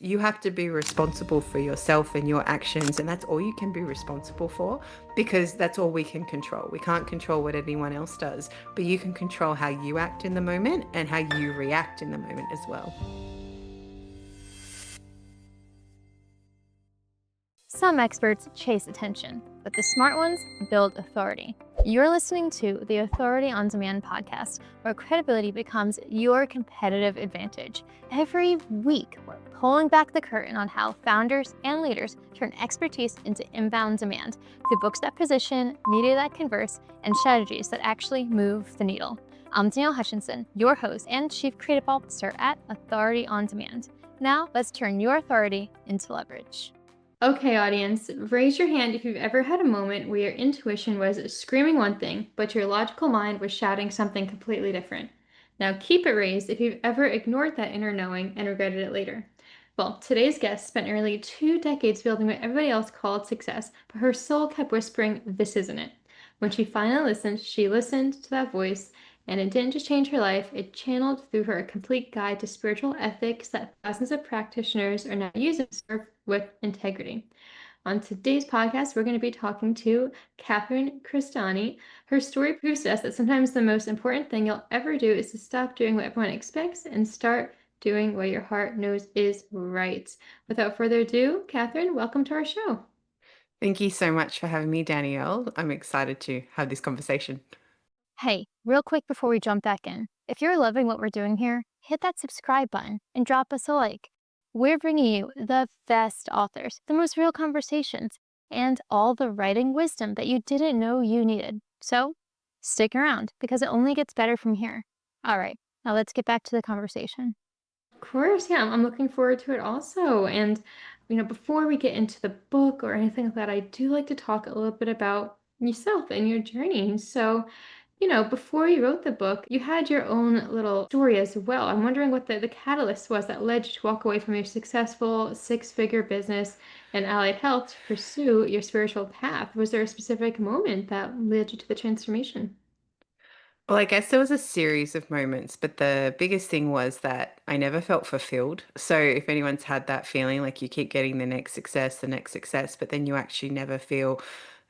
You have to be responsible for yourself and your actions, and that's all you can be responsible for because that's all we can control. We can't control what anyone else does, but you can control how you act in the moment and how you react in the moment as well. Some experts chase attention, but the smart ones build authority. You're listening to the Authority on Demand podcast, where credibility becomes your competitive advantage. Every week, we're pulling back the curtain on how founders and leaders turn expertise into inbound demand through books that position, media that converse, and strategies that actually move the needle. I'm Danielle Hutchinson, your host and Chief Creative Officer at Authority on Demand. Now, let's turn your authority into leverage. Okay, audience, raise your hand if you've ever had a moment where your intuition was screaming one thing, but your logical mind was shouting something completely different. Now keep it raised if you've ever ignored that inner knowing and regretted it later. Well, today's guest spent nearly 2 decades building what everybody else called success, but her soul kept whispering, "This isn't it." When she finally listened, she listened to that voice, and it didn't just change her life, it channeled through her a complete guide to spiritual ethics that thousands of practitioners are now using to serve with integrity. On today's podcast, we're going to be talking to Catherine Crestani. Her story proves to us that sometimes the most important thing you'll ever do is to stop doing what everyone expects and start doing what your heart knows is right. Without further ado, Catherine, welcome to our show. Thank you so much for having me, Danielle. I'm excited to have this conversation. Hey, real quick before we jump back in, if you're loving what we're doing here, hit that subscribe button and drop us a like. We're bringing you the best authors, the most real conversations, and all the writing wisdom that you didn't know you needed. So stick around because it only gets better from here. All right, now let's get back to the conversation. Of course, yeah, I'm looking forward to it also. And, before we get into the book or anything like that, I do like to talk a little bit about yourself and your journey. So, before you wrote the book, you had your own little story as well. I'm wondering what the catalyst was that led you to walk away from your successful six-figure business and allied health to pursue your spiritual path. Was there a specific moment that led you to the transformation? Well, I guess there was a series of moments, but the biggest thing was that I never felt fulfilled. So if anyone's had that feeling, like you keep getting the next success, but then you actually never feel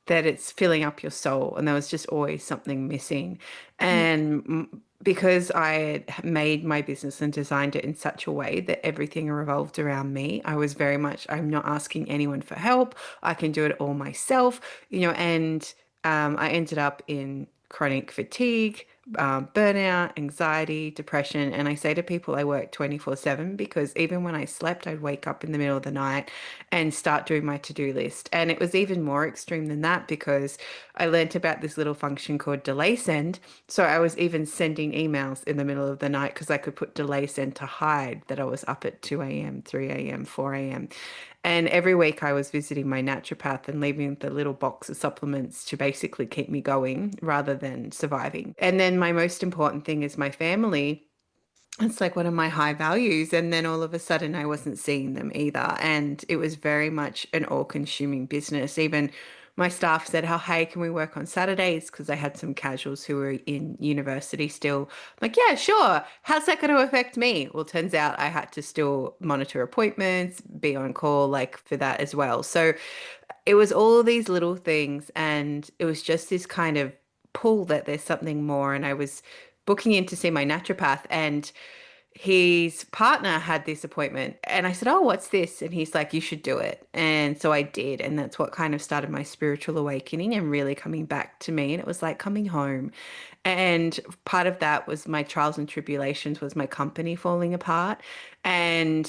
that it's filling up your soul, and there was just always something missing. Mm. And because I had made my business and designed it in such a way that everything revolved around me, I was very much, I'm not asking anyone for help. I can do it all myself, and I ended up in chronic fatigue, burnout, anxiety, depression. And I say to people I work 24/7 because even when I slept, I'd wake up in the middle of the night and start doing my to-do list. And it was even more extreme than that because I learnt about this little function called delay send. So I was even sending emails in the middle of the night because I could put delay send to hide that I was up at 2 a.m., 3 a.m., 4 a.m. And every week I was visiting my naturopath and leaving the little box of supplements to basically keep me going rather than surviving. And then my most important thing is my family. It's like one of my high values. And then all of a sudden, I wasn't seeing them either. And it was very much an all-consuming business. Even my staff said, "Oh, hey, can we work on Saturdays?" Because I had some casuals who were in university still. I'm like, yeah, sure. How's that going to affect me? Well, turns out I had to still monitor appointments, be on call, like for that as well. So it was all these little things. And it was just this kind of pull that there's something more. And I was booking in to see my naturopath, and his partner had this appointment, and I said, "Oh, what's this?" And he's like, "You should do it." And so I did, and that's what kind of started my spiritual awakening and really coming back to me. And it was like coming home. And part of that was my trials and tribulations, was my company falling apart. And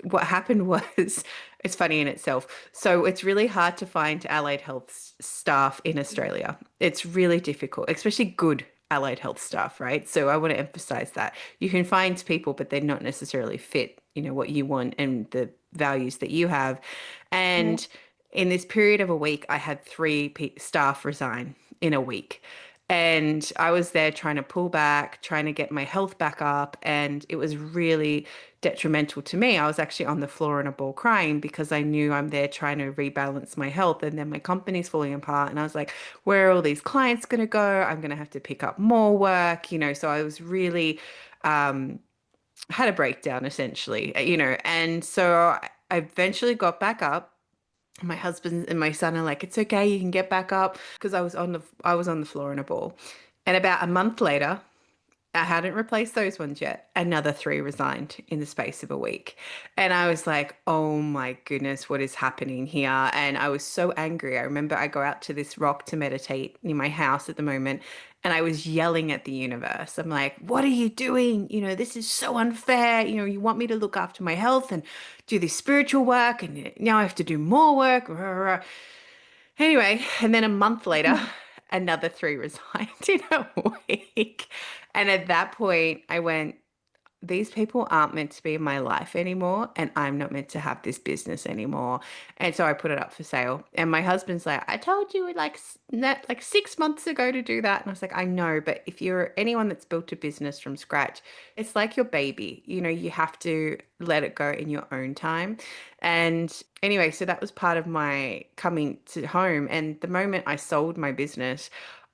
what happened was, it's funny in itself. So it's really hard to find allied health staff in Australia. It's really difficult, especially good allied health staff, right? So I want to emphasize that you can find people, but they're not necessarily fit, what you want and the values that you have. Right. And in this period of a week, I had three staff resign in a week. And I was there trying to pull back, trying to get my health back up. And it was really detrimental to me. I was actually on the floor in a ball crying because I knew I'm there trying to rebalance my health. And then my company's falling apart. And I was like, where are all these clients going to go? I'm going to have to pick up more work, So I was really had a breakdown essentially, and so I eventually got back up. My husband and my son are like, "It's okay, you can get back up," because I was on the floor in a ball. And about a month later, I hadn't replaced those ones yet. Another three resigned in the space of a week. And I was like, oh my goodness, what is happening here? And I was so angry. I remember I go out to this rock to meditate near my house at the moment. And I was yelling at the universe. I'm like, what are you doing? This is so unfair. You want me to look after my health and do this spiritual work. And now I have to do more work. Anyway, and then a month later, another three resigned in a week. And at that point, I went, these people aren't meant to be in my life anymore, and I'm not meant to have this business anymore. And so I put it up for sale. And my husband's like, I told you like 6 months ago to do that. And I was like, I know, but if you're anyone that's built a business from scratch, it's like your baby. You have to let it go in your own time. And anyway, so that was part of my coming to home. And the moment I sold my business,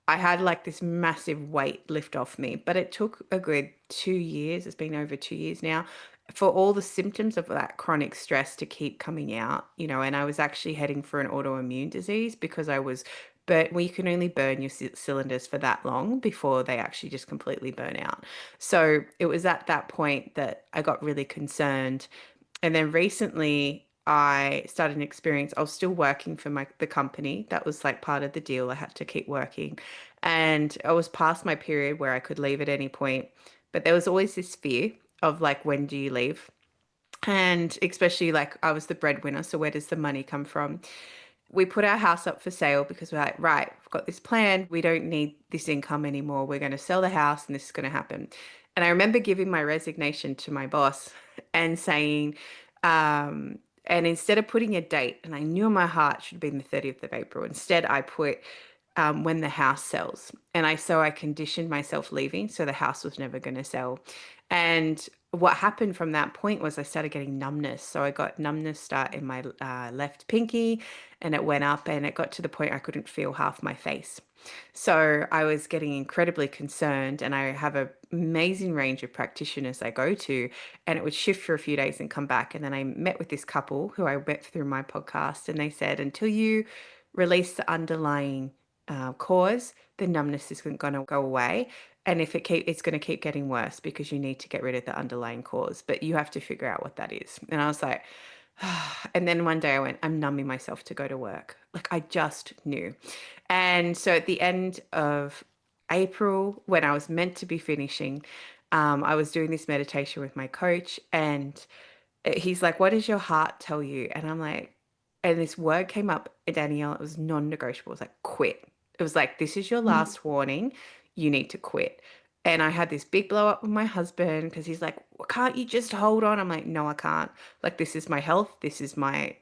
I had like this massive weight lift off me, but it took a good 2 years. It's been over 2 years now for all the symptoms of that chronic stress to keep coming out, and I was actually heading for an autoimmune disease because but well, you can only burn your cylinders for that long before they actually just completely burn out. So it was at that point that I got really concerned. And then recently I started an experience. I was still working for the company. That was like part of the deal. I had to keep working. And I was past my period where I could leave at any point. But there was always this fear of like, when do you leave? And especially like I was the breadwinner. So where does the money come from? We put our house up for sale because we're like, right, we've got this plan. We don't need this income anymore. We're going to sell the house and this is going to happen. And I remember giving my resignation to my boss and saying, and instead of putting a date, and I knew in my heart it should have been the 30th of April, instead I put when the house sells. And I conditioned myself leaving, so the house was never going to sell. And what happened from that point was I started getting numbness. So I got numbness start in my left pinky, and it went up, and it got to the point I couldn't feel half my face. So I was getting incredibly concerned, and I have an amazing range of practitioners I go to, and it would shift for a few days and come back. And then I met with this couple who I met through my podcast, and they said, until you release the underlying cause, the numbness isn't going to go away. And if it's going to keep getting worse because you need to get rid of the underlying cause, but you have to figure out what that is. And I was like, and then one day I went, I'm numbing myself to go to work. Like I just knew. And so at the end of April, when I was meant to be finishing, I was doing this meditation with my coach, and he's like, what does your heart tell you? And I'm like, and this word came up, Danielle, it was non-negotiable. It was like, quit. It was like, this is your last warning. You need to quit. And I had this big blow up with my husband because he's like, well, can't you just hold on? I'm like, no, I can't. Like, this is my health. This is my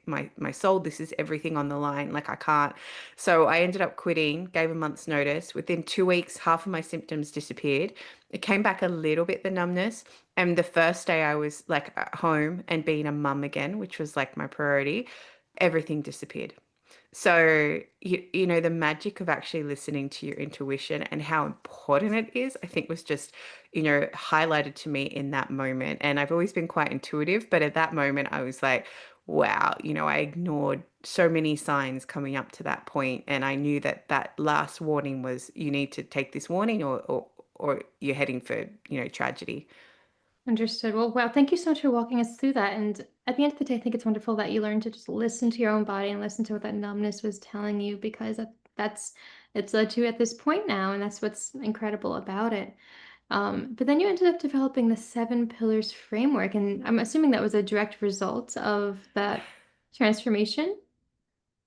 soul. This is everything on the line. Like, I can't. So I ended up quitting, gave a month's notice. Within 2 weeks, half of my symptoms disappeared. It came back a little bit, the numbness. And the first day I was like at home and being a mum again, which was like my priority, everything disappeared. So, the magic of actually listening to your intuition and how important it is, I think was just, highlighted to me in that moment. And I've always been quite intuitive, but at that moment, I was like, wow, I ignored so many signs coming up to that point. And I knew that that last warning was, you need to take this warning or you're heading for, tragedy. Understood. Well, wow, thank you so much for walking us through that. And at the end of the day, I think it's wonderful that you learned to just listen to your own body and listen to what that numbness was telling you, because that's it's led to you at this point now, and that's what's incredible about it. But then you ended up developing the seven pillars framework, and I'm assuming that was a direct result of that transformation.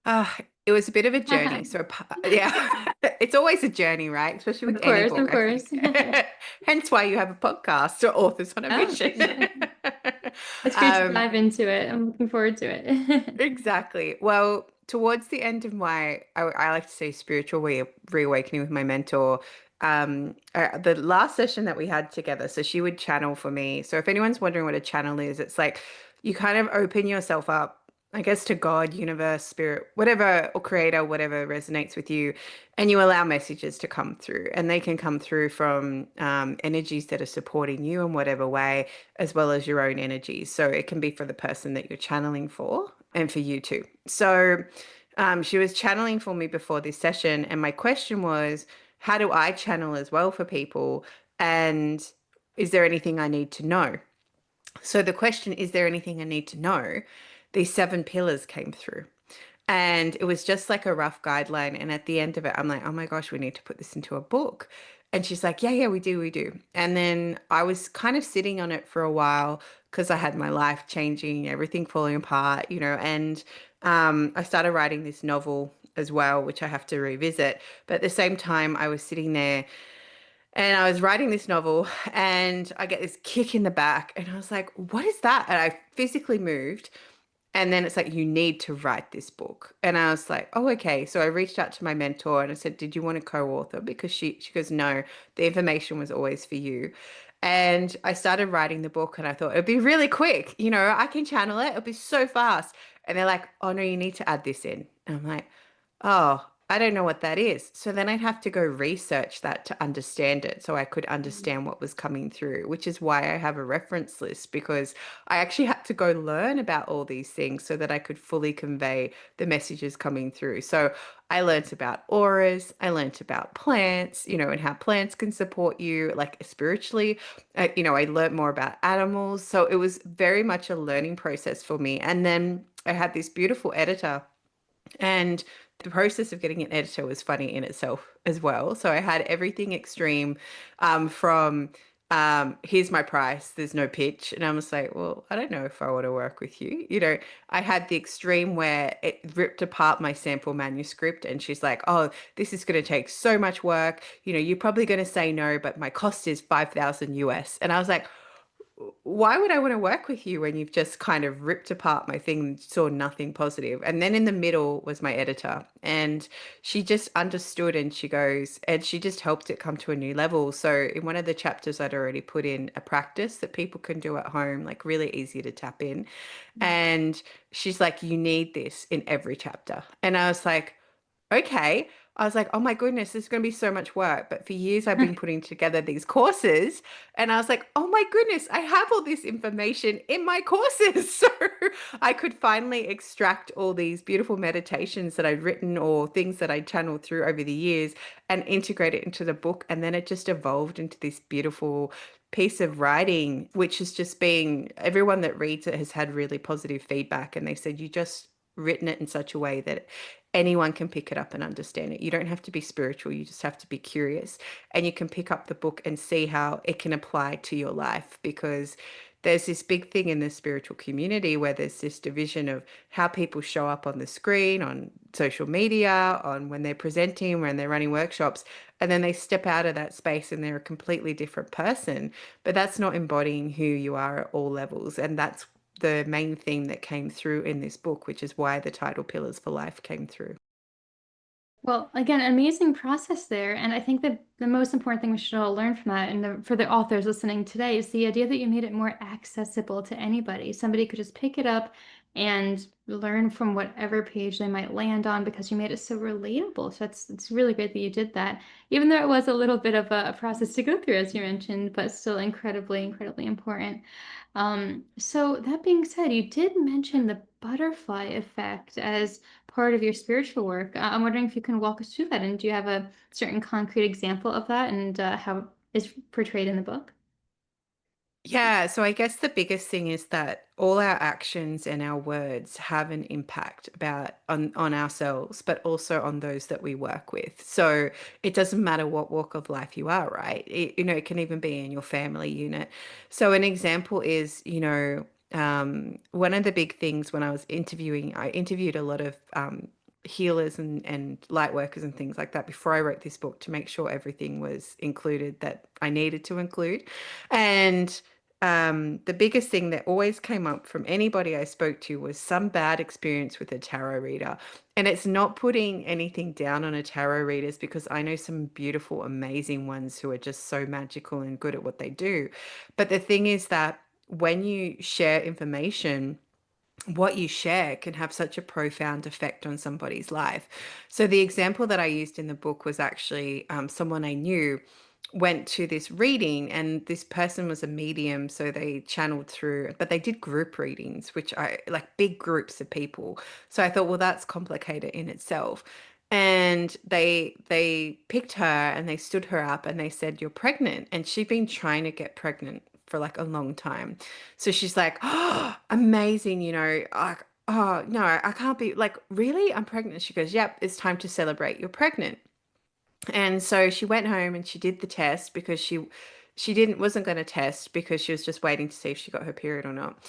Uh, it was a bit of a journey. So, yeah, it's always a journey, right? Especially with Of any course, book, of I course. think. Hence why you have a podcast or Authors on a Oh, Mission. it's great to Um, dive into it. I'm looking forward to it. exactly. Well, towards the end of I like to say spiritual reawakening with my mentor, the last session that we had together, so she would channel for me. So if anyone's wondering what a channel is, it's like you kind of open yourself up I guess, to God, universe, spirit, whatever, or creator, whatever resonates with you, and you allow messages to come through. And they can come through from energies that are supporting you in whatever way, as well as your own energies. So it can be for the person that you're channeling for and for you too. So she was channeling for me before this session. And my question was, how do I channel as well for people? And is there anything I need to know? So the question, is there anything I need to know? These seven pillars came through. And it was just like a rough guideline. And at the end of it, I'm like, oh my gosh, we need to put this into a book. And she's like, yeah, yeah, we do, we do. And then I was kind of sitting on it for a while because I had my life changing, everything falling apart, and I started writing this novel as well, which I have to revisit. But at the same time, I was sitting there and I was writing this novel and I get this kick in the back and I was like, what is that? And I physically moved. And then it's like, you need to write this book. And I was like, oh, okay. So I reached out to my mentor and I said, did you want to co-author? Because she goes, no, the information was always for you. And I started writing the book and I thought it'd be really quick. I can channel it. It'll be so fast. And they're like, oh, no, you need to add this in. And I'm like, oh, I don't know what that is. So then I'd have to go research that to understand it so I could understand what was coming through, which is why I have a reference list because I actually had to go learn about all these things so that I could fully convey the messages coming through. So I learned about auras, I learned about plants, and how plants can support you like spiritually. I learned more about animals. So it was very much a learning process for me. And then I had this beautiful editor and the process of getting an editor was funny in itself as well. So I had everything extreme from here's my price, there's no pitch. And I was like, well, I don't know if I want to work with you. I had the extreme where it ripped apart my sample manuscript and she's like, oh, this is going to take so much work. You're probably going to say no, but my cost is 5,000 US. And I was like, why would I want to work with you when you've just kind of ripped apart my thing and saw nothing positive? And then in the middle was my editor, and she just understood and she goes, and she just helped it come to a new level. So in one of the chapters, I'd already put in a practice that people can do at home, like really easy to tap in. And she's like, you need this in every chapter. And I was like, okay. I was like, oh my goodness, this is going to be so much work. But for years, I've been putting together these courses. And I was like, oh my goodness, I have all this information in my courses. So I could finally extract all these beautiful meditations that I'd written or things that I channeled through over the years and integrate it into the book. And then it just evolved into this beautiful piece of writing, which has just been everyone that reads it has had really positive feedback. And they said, you just written it in such a way that anyone can pick it up and understand it. You don't have to be spiritual, you just have to be curious. And you can pick up the book and see how it can apply to your life because there's this big thing in the spiritual community where there's this division of how people show up on the screen, on social media, on when they're presenting, when they're running workshops, and then they step out of that space and they're a completely different person. But that's not embodying who you are at all levels. And that's the main theme that came through in this book, which is why the title Pillars for Life came through. Well, again, amazing process there. And I think that the most important thing we should all learn from that, and for the authors listening today, is the idea that you made it more accessible to anybody. Somebody could just pick it up and learn from whatever page they might land on because you made it so relatable. So it's really great that you did that, even though it was a little bit of a process to go through, as you mentioned, but still incredibly, incredibly important. So that being said, you did mention the butterfly effect as part of your spiritual work. I'm wondering if you can walk us through that, and do you have a certain concrete example of that and how it's portrayed in the book? Yeah, so I guess the biggest thing is that all our actions and our words have an impact about on ourselves, but also on those that we work with. So it doesn't matter what walk of life you are, right? It can even be in your family unit. So an example is, one of the big things when I was interviewing, I interviewed a lot of healers and light workers and things like that before I wrote this book to make sure everything was included that I needed to include. And the biggest thing that always came up from anybody I spoke to was some bad experience with a tarot reader. And it's not putting anything down on a tarot readers because I know some beautiful, amazing ones who are just so magical and good at what they do. But the thing is that when you share information, what you share can have such a profound effect on somebody's life. So the example that I used in the book was actually someone I knew went to this reading, and this person was a medium, so they channeled through, but they did group readings, which I like, big groups of people. So I thought, well, that's complicated in itself. And they picked her and they stood her up and they said, "You're pregnant." And she'd been trying to get pregnant for like a long time. So she's like, "Oh, amazing, oh no, I can't be like, really? I'm pregnant." She goes, "Yep, it's time to celebrate. You're pregnant." And so she went home and she did the test because she didn't wasn't going to test because she was just waiting to see if she got her period or not.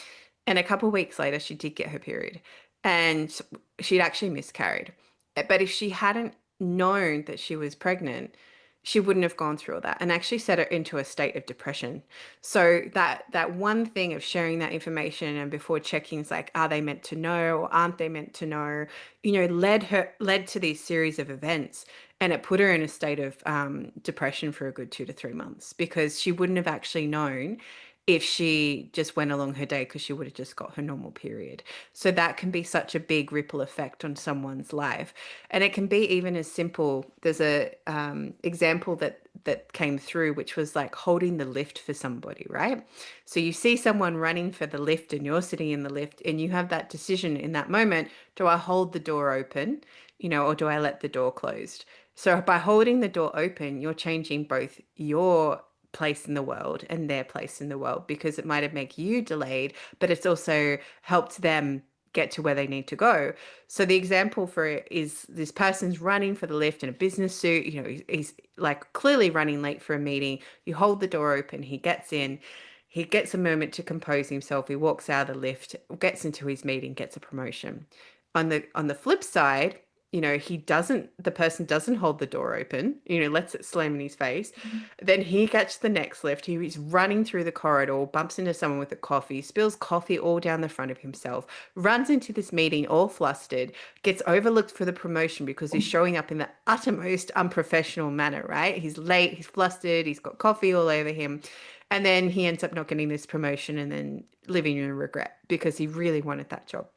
And a couple of weeks later, she did get her period, and she'd actually miscarried. But if she hadn't known that she was pregnant, she wouldn't have gone through all that, and actually set her into a state of depression. So that one thing of sharing that information and before checking is like, are they meant to know or aren't they meant to know? Led to these series of events, and it put her in a state of depression for a good 2 to 3 months because she wouldn't have actually known if she just went along her day because she would have just got her normal period. So that can be such a big ripple effect on someone's life. And it can be even as simple. There's a example that came through, which was like holding the lift for somebody, right? So you see someone running for the lift and you're sitting in the lift and you have that decision in that moment, do I hold the door open, or do I let the door closed? So by holding the door open, you're changing both your place in the world and their place in the world, because it might have made you delayed, but it's also helped them get to where they need to go. So the example for it is this person's running for the lift in a business suit. He's like clearly running late for a meeting. You hold the door open, he gets in, he gets a moment to compose himself. He walks out of the lift, gets into his meeting, gets a promotion. On the flip side, the person doesn't hold the door open, lets it slam in his face. Then he gets the next lift. He's running through the corridor, bumps into someone with a coffee, spills coffee all down the front of himself, runs into this meeting all flustered, gets overlooked for the promotion because he's showing up in the uttermost unprofessional manner, right? He's late, he's flustered, he's got coffee all over him. And then he ends up not getting this promotion and then living in regret because he really wanted that job.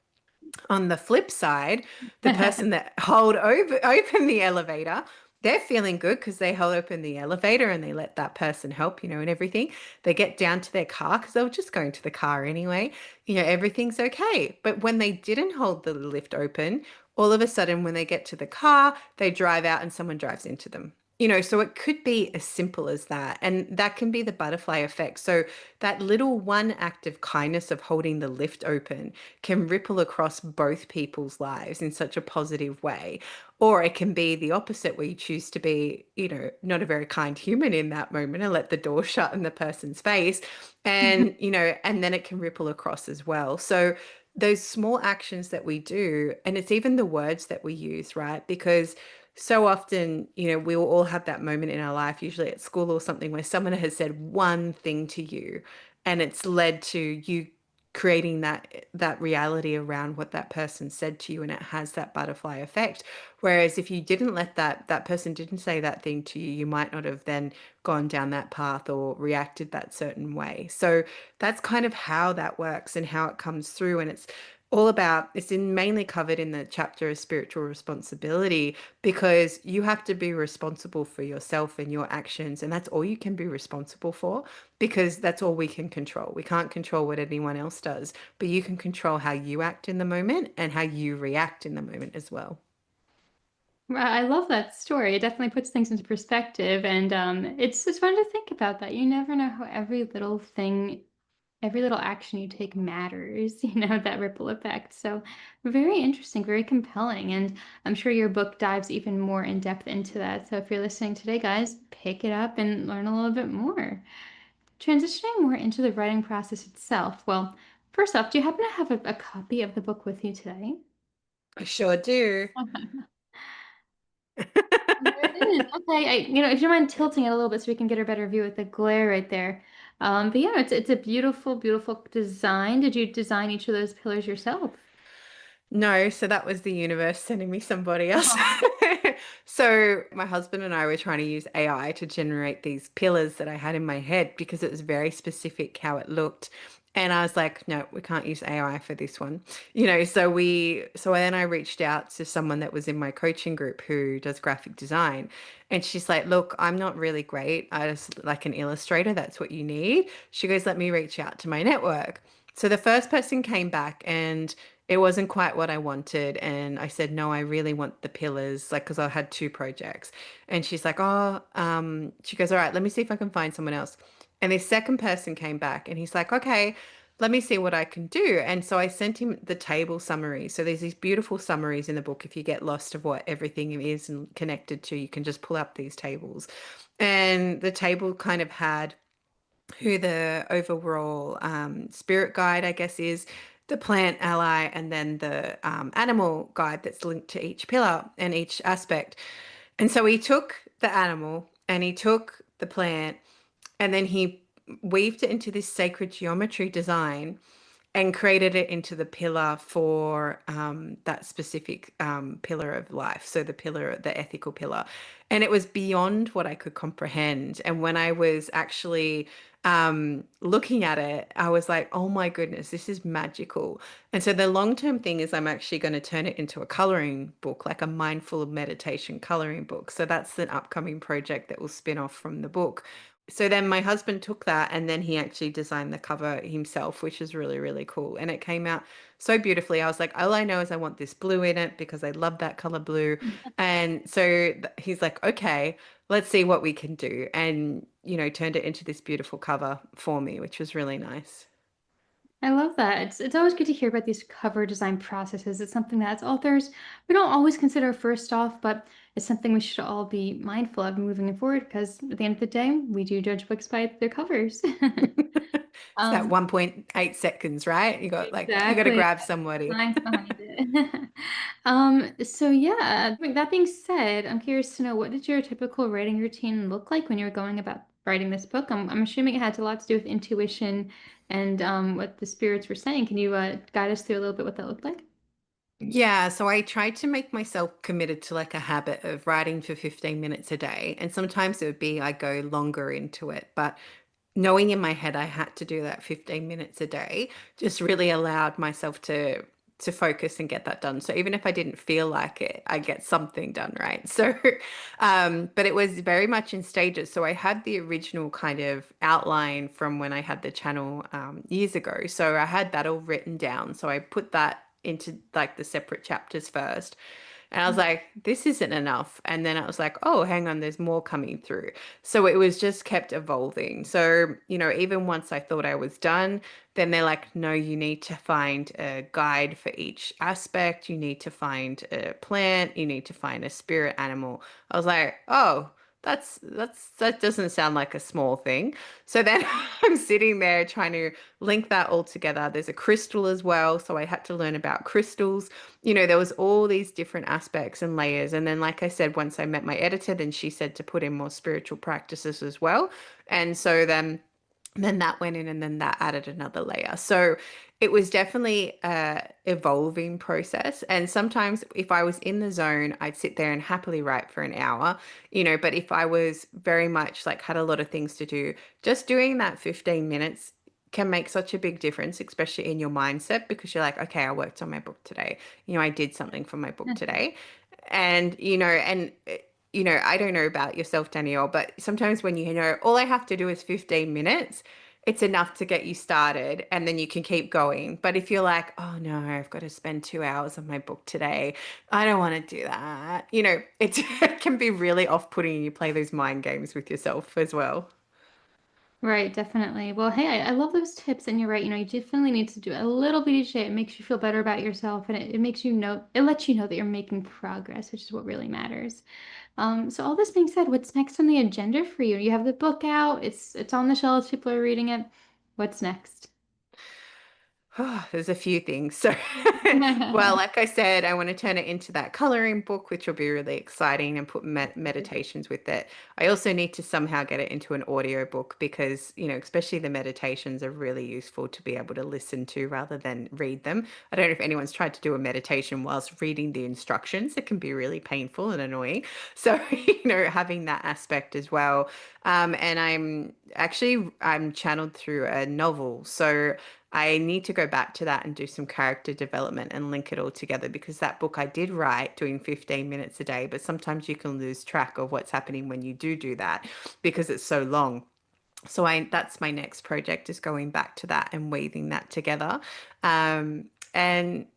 On the flip side, the person that open the elevator, they're feeling good because they hold open the elevator and they let that person help, and everything. They get down to their car because they were just going to the car anyway. Everything's okay. But when they didn't hold the lift open, all of a sudden when they get to the car, they drive out and someone drives into them. So it could be as simple as that. And that can be the butterfly effect. So that little one act of kindness of holding the lift open can ripple across both people's lives in such a positive way. Or it can be the opposite, where you choose to be, not a very kind human in that moment and let the door shut in the person's face. And then it can ripple across as well. So those small actions that we do, and it's even the words that we use, right? Because so often, we will all have that moment in our life, usually at school or something, where someone has said one thing to you and it's led to you creating that reality around what that person said to you, and it has that butterfly effect. Whereas if you didn't let that person didn't say that thing to you, you might not have then gone down that path or reacted that certain way. So that's kind of how that works and how it comes through. And it's mainly covered in the chapter of spiritual responsibility, because you have to be responsible for yourself and your actions, and that's all you can be responsible for, because that's all we can control. We can't control what anyone else does, but you can control how you act in the moment and how you react in the moment as well. I love that story. It definitely puts things into perspective, and it's fun to think about that. You never know how every little thing, every little action you take matters. That ripple effect. So very interesting, very compelling, and I'm sure your book dives even more in depth into that. So if you're listening today, guys, pick it up and learn a little bit more. Transitioning more into the writing process itself. Well, first off, do you happen to have a copy of the book with you today? I sure do. There it is. Okay, if you don't mind tilting it a little bit so we can get a better view with the glare right there. But yeah, it's a beautiful, beautiful design. Did you design each of those pillars yourself? No, so that was the universe sending me somebody else. Oh. So my husband and I were trying to use AI to generate these pillars that I had in my head because it was very specific how it looked. And I was like, no, we can't use AI for this one. So then I reached out to someone that was in my coaching group who does graphic design. And she's like, look, I'm not really great. I just like an illustrator. That's what you need. She goes, let me reach out to my network. So the first person came back and it wasn't quite what I wanted. And I said, no, I really want the pillars, like, because I had two projects. And she's like, she goes, all right, let me see if I can find someone else. And this second person came back and he's like, okay, let me see what I can do. And so I sent him the table summary. So there's these beautiful summaries in the book. If you get lost of what everything is and connected to, you can just pull up these tables. And the table kind of had who the overall spirit guide, I guess, is, the plant ally, and then the animal guide that's linked to each pillar and each aspect. And so he took the animal and he took the plant and then he weaved it into this sacred geometry design and created it into the pillar for that specific pillar of life. So the pillar, the ethical pillar. And it was beyond what I could comprehend. And when I was actually looking at it, I was like, oh my goodness, this is magical. And so the long-term thing is I'm actually going to turn it into a coloring book, like a mindful meditation coloring book. So that's an upcoming project that will spin off from the book. So then my husband took that and then he actually designed the cover himself, which is really, really cool. And it came out so beautifully. I was like, all I know is I want this blue in it because I love that color blue. And so he's like, okay, let's see what we can do. And, turned it into this beautiful cover for me, which was really nice. I love that. It's always good to hear about these cover design processes. It's something that as authors we don't always consider first off, but it's something we should all be mindful of moving forward because at the end of the day, we do judge books by their covers. It's that Um, 1.8 seconds, right? You got to exactly. grab somebody. Science behind it. So yeah, that being said, I'm curious to know what did your typical writing routine look like when you were going about writing this book? I'm assuming it had a lot to do with intuition and what the spirits were saying. Can you guide us through a little bit what that looked like? Yeah, so I tried to make myself committed to like a habit of writing for 15 minutes a day. And sometimes it would be I go longer into it, but knowing in my head I had to do that 15 minutes a day just really allowed myself to focus and get that done. So even if I didn't feel like it, I get something done, right? So but it was very much in stages. So I had the original kind of outline from when I had the channel years ago. So I had that all written down. So I put that into like the separate chapters first. And I was like, this isn't enough. And then I was like, oh, hang on, there's more coming through. So it was just kept evolving. So, even once I thought I was done, then they're like, no, you need to find a guide for each aspect. You need to find a plant. You need to find a spirit animal. I was like, oh, that doesn't sound like a small thing. So then I'm sitting there trying to link that all together. There's a crystal as well. So I had to learn about crystals. There was all these different aspects and layers. And then, like I said, once I met my editor, then she said to put in more spiritual practices as well. And so then that went in and then that added another layer. So it was definitely a evolving process. And sometimes if I was in the zone, I'd sit there and happily write for an hour, but if I was very much like had a lot of things to do, just doing that 15 minutes can make such a big difference, especially in your mindset, because you're like, okay, I worked on my book today. I did something for my book today. And, I don't know about yourself, Danielle, but sometimes when all I have to do is 15 minutes, it's enough to get you started and then you can keep going. But if you're like, oh no, I've got to spend 2 hours on my book today, I don't want to do that. It can be really off-putting and you play those mind games with yourself as well. Right, definitely. Well, hey, I love those tips, and you're right. You definitely need to do a little bit each day. It makes you feel better about yourself, and it makes you know, it lets you know that you're making progress, which is what really matters. So all this being said, what's next on the agenda for you? You have the book out, it's on the shelves, people are reading it. What's next? Oh, there's a few things. So, well, like I said, I want to turn it into that coloring book, which will be really exciting and put meditations with it. I also need to somehow get it into an audio book because, especially the meditations are really useful to be able to listen to rather than read them. I don't know if anyone's tried to do a meditation whilst reading the instructions. It can be really painful and annoying. So, having that aspect as well. And I'm channeled through a novel. So, I need to go back to that and do some character development and link it all together, because that book I did write doing 15 minutes a day, but sometimes you can lose track of what's happening when you do that because it's so long. So I that's my next project, is going back to that and weaving that together. And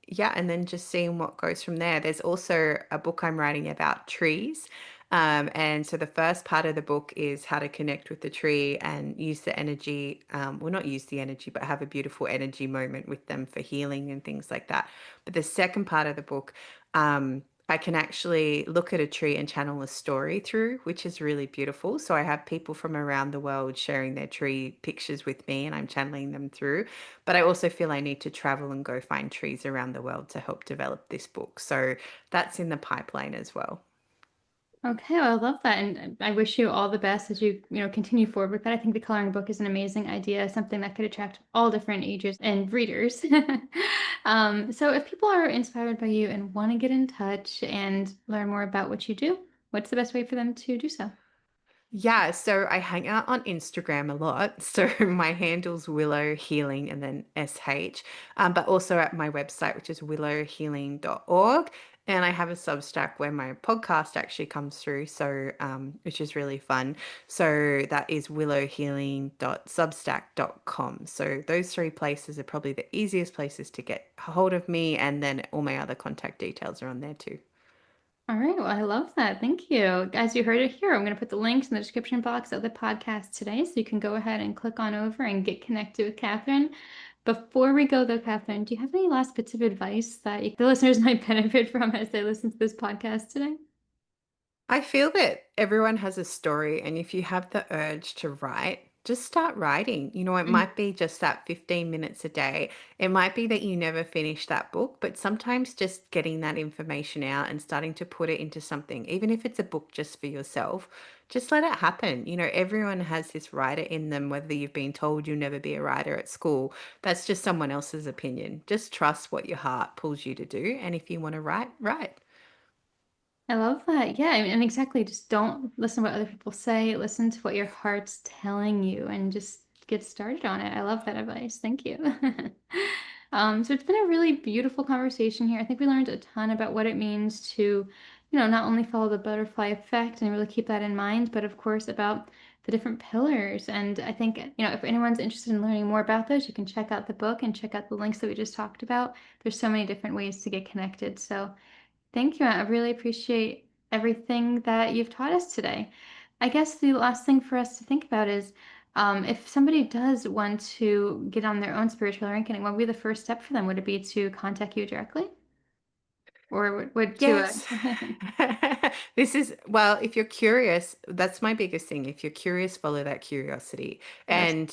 yeah, and then just seeing what goes from there. There's also a book I'm writing about trees. And so the first part of the book is how to connect with the tree and use the energy, well, not use the energy, but have a beautiful energy moment with them for healing and things like that. But the second part of the book, I can actually look at a tree and channel a story through, which is really beautiful. So I have people from around the world sharing their tree pictures with me, and I'm channeling them through. But I also feel I need to travel and go find trees around the world to help develop this book. So that's in the pipeline as well. Okay, well, I love that, and I wish you all the best as you continue forward with that. I think the coloring book is an amazing idea, something that could attract all different ages and readers. So if people are inspired by you and want to get in touch and learn more about what you do, what's the best way for them to do so? Yeah, so I hang out on Instagram a lot. So my handle's Willow Healing and then SH, but also at my website, which is willowhealing.org. And I have a Substack where my podcast actually comes through, so which is really fun. So that is willowhealing.substack.com. So those three places are probably the easiest places to get a hold of me, and then all my other contact details are on there too. All right. Well, I love that. Thank you. As you heard it here, I'm going to put the links in the description box of the podcast today. So you can go ahead and click on over and get connected with Catherine. Before we go, though, Catherine, do you have any last bits of advice that the listeners might benefit from as they listen to this podcast today? I feel that everyone has a story, and if you have the urge to write, just start writing. It Mm. might be just that 15 minutes a day. It might be that you never finish that book, but sometimes just getting that information out and starting to put it into something, even if it's a book just for yourself, just let it happen. Everyone has this writer in them, whether you've been told you'll never be a writer at school. That's just someone else's opinion. Just trust what your heart pulls you to do. And if you want to write, write. I love that. Yeah, and exactly. Just don't listen to what other people say. Listen to what your heart's telling you and just get started on it. I love that advice. Thank you. So it's been a really beautiful conversation here. I think we learned a ton about what it means to not only follow the butterfly effect and really keep that in mind, but of course about the different pillars. And I think if anyone's interested in learning more about those, you can check out the book and check out the links that we just talked about. There's so many different ways to get connected. So thank you. I really appreciate everything that you've taught us today. I guess the last thing for us to think about is if somebody does want to get on their own spiritual awakening, what would be the first step for them? Would it be to contact you directly? Or would to Yes. Well, if you're curious, that's my biggest thing. If you're curious, follow that curiosity. yes. And,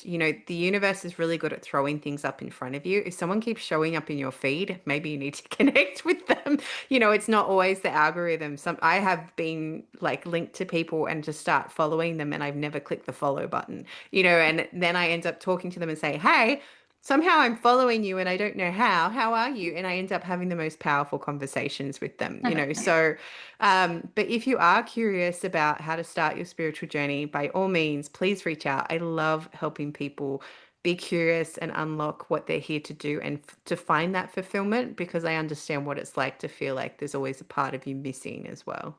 the universe is really good at throwing things up in front of you. If someone keeps showing up in your feed, maybe you need to connect with them. It's not always the algorithm. I have been like linked to people and just start following them, and I've never clicked the follow button, and then I end up talking to them and say, "Hey, somehow I'm following you and I don't know how. How are you?" And I end up having the most powerful conversations with them. So, but if you are curious about how to start your spiritual journey, by all means, please reach out. I love helping people be curious and unlock what they're here to do, and to find that fulfillment, because I understand what it's like to feel like there's always a part of you missing as well.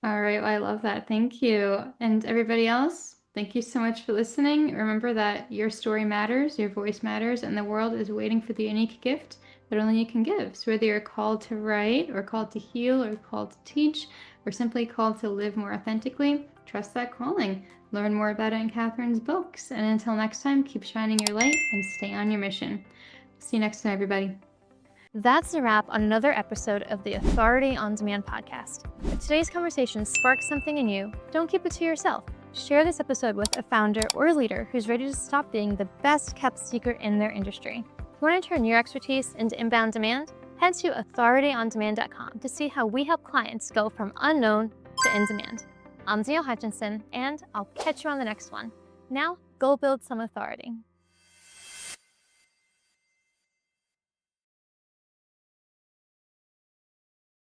All right. Well, I love that. Thank you. And everybody else, thank you so much for listening. Remember that your story matters, your voice matters, and the world is waiting for the unique gift that only you can give. So whether you're called to write, or called to heal, or called to teach, or simply called to live more authentically, trust that calling. Learn more about it in Catherine's books. And until next time, keep shining your light and stay on your mission. See you next time, everybody. That's a wrap on another episode of the Authority on Demand podcast. If today's conversation sparked something in you, don't keep it to yourself. Share this episode with a founder or a leader who's ready to stop being the best kept secret in their industry. If you want to turn your expertise into inbound demand, head to authorityondemand.com to see how we help clients go from unknown to in demand. I'm Danielle Hutchinson, and I'll catch you on the next one. Now, go build some authority.